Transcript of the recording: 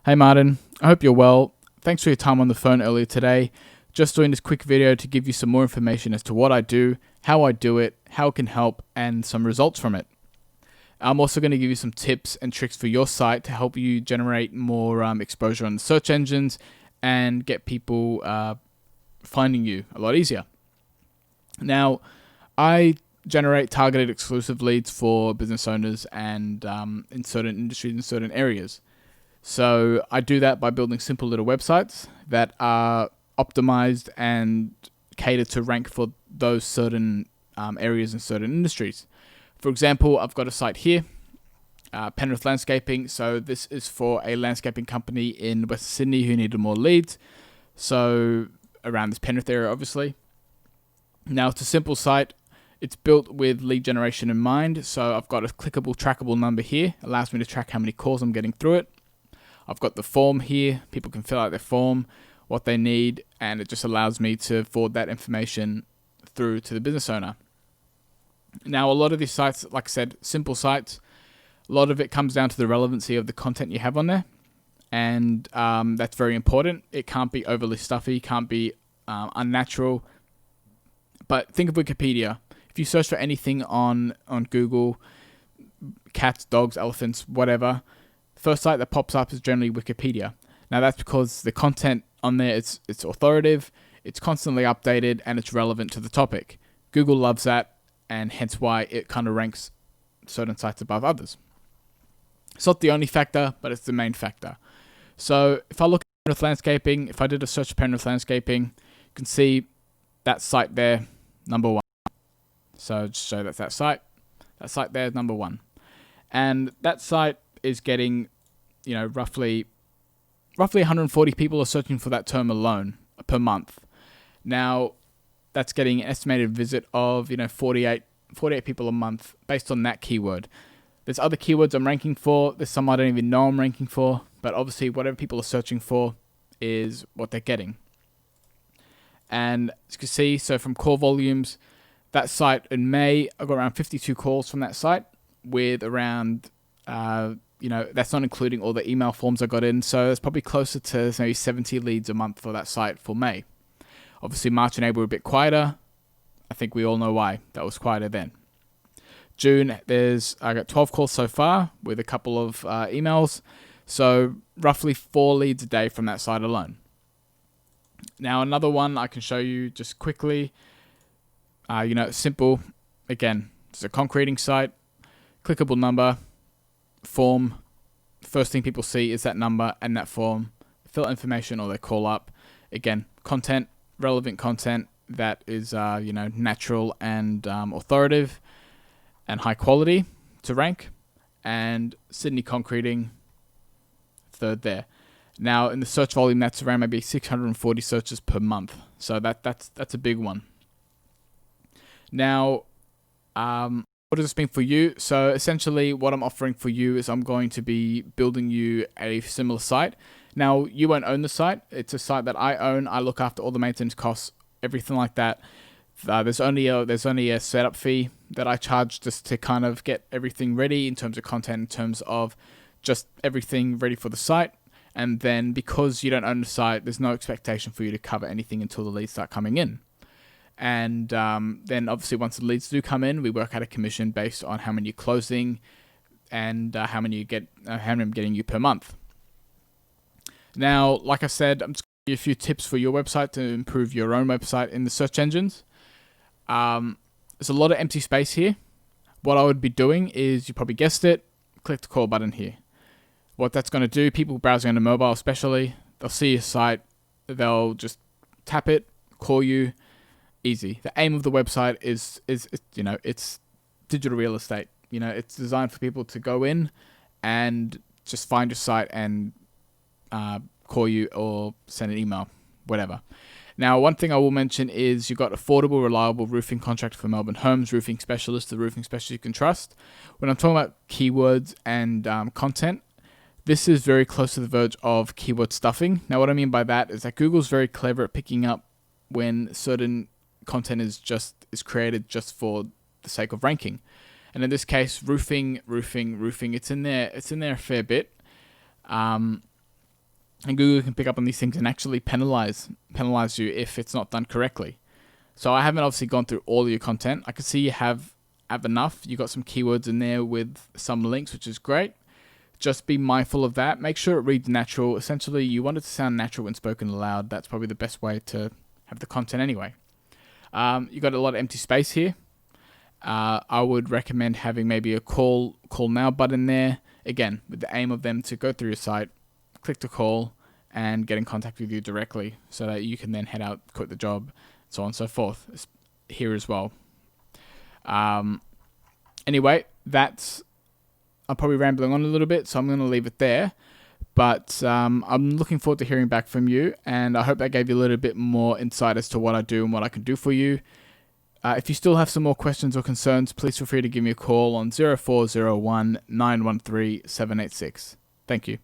Hey Martin, I hope you're well. Thanks for your time on the phone earlier today. Just doing this quick video to give you some more information as to what I do, how I do it, how it can help, and some results from it. I'm also going to give you some tips and tricks for your site to help you generate more exposure on the search engines and get people finding you a lot easier. Now, I generate targeted exclusive leads for business owners and in certain industries and certain areas. So I do that by building simple little websites that are optimized and cater to rank for those certain areas and certain industries. For example, I've got a site here, Penrith Landscaping. So this is for a landscaping company in Western Sydney who needed more leads. So around this Penrith area, obviously. Now it's a simple site. It's built with lead generation in mind. So I've got a clickable, trackable number here. Allows me to track how many calls I'm getting through it. I've got the form here. People can fill out their form, what they need, and it just allows me to forward that information through to the business owner. Now, a lot of these sites, like I said, simple sites, a lot of it comes down to the relevancy of the content you have on there, and that's very important. It can't be overly stuffy, can't be unnatural. But think of Wikipedia. If you search for anything on Google, cats, dogs, elephants, whatever, first site that pops up is generally Wikipedia. Now that's because the content on there, it's authoritative, it's constantly updated, and it's relevant to the topic. Google loves that, and hence why it kind of ranks certain sites above others. It's not the only factor, but it's the main factor. So if I look at Penrith Landscaping, if I did a search for Penrith Landscaping, you can see that site there, number one. So just show that site there is number one. And that site is getting, roughly 140 people are searching for that term alone per month. Now, that's getting an estimated visit of 48 people a month based on that keyword. There's other keywords I'm ranking for. There's some I don't even know I'm ranking for. But obviously, whatever people are searching for is what they're getting. And as you can see, so from call volumes, that site in May, I got around 52 calls from that site with around that's not including all the email forms I got in. So it's probably closer to maybe 70 leads a month for that site for May. Obviously, March and April were a bit quieter. I think we all know why that was quieter then. June, I got 12 calls so far with a couple of emails. So roughly 4 leads a day from that site alone. Now, another one I can show you just quickly. Simple. Again, it's a concreting site. Clickable number. Form. First thing people see is that number and that form. Fill out information or they call up. Again, content, relevant content that is natural and authoritative and high quality to rank. And Sydney Concreting, third there. Now in the search volume, that's around maybe 640 searches per month. So that's a big one. Now, what does this mean for you? So essentially what I'm offering for you is I'm going to be building you a similar site. Now, you won't own the site. It's a site that I own. I look after all the maintenance costs, everything like that. There's only a setup fee that I charge just to kind of get everything ready in terms of content, in terms of just everything ready for the site. And then because you don't own the site, there's no expectation for you to cover anything until the leads start coming in. And then obviously once the leads do come in, we work out a commission based on how many you're closing and how many I'm getting you per month. Now, like I said, I'm just going to give you a few tips for your website to improve your own website in the search engines. There's a lot of empty space here. What I would be doing is, you probably guessed it, click the call button here. What that's going to do, people browsing on a mobile especially, they'll see your site, they'll just tap it, call you. Easy. The aim of the website is it's digital real estate. It's designed for people to go in and just find your site and call you or send an email, whatever. Now, one thing I will mention is you've got affordable, reliable roofing contract for Melbourne Homes, roofing specialist, the roofing specialist you can trust. When I'm talking about keywords and content, this is very close to the verge of keyword stuffing. Now, what I mean by that is that Google's very clever at picking up when certain content is created just for the sake of ranking. And in this case, roofing, it's in there a fair bit. And Google can pick up on these things and actually penalize you if it's not done correctly. So I haven't obviously gone through all of your content. I can see you have enough. You got some keywords in there with some links, which is great. Just be mindful of that. Make sure it reads natural. Essentially, you want it to sound natural when spoken aloud. That's probably the best way to have the content anyway. You got a lot of empty space here. I would recommend having maybe a call now button there. Again, with the aim of them to go through your site, click to call, and get in contact with you directly so that you can then head out, quit the job, so on and so forth here as well. Anyway, I'm probably rambling on a little bit, so I'm going to leave it there. But I'm looking forward to hearing back from you, and I hope that gave you a little bit more insight as to what I do and what I can do for you. If you still have some more questions or concerns, please feel free to give me a call on 0401 913 786. Thank you.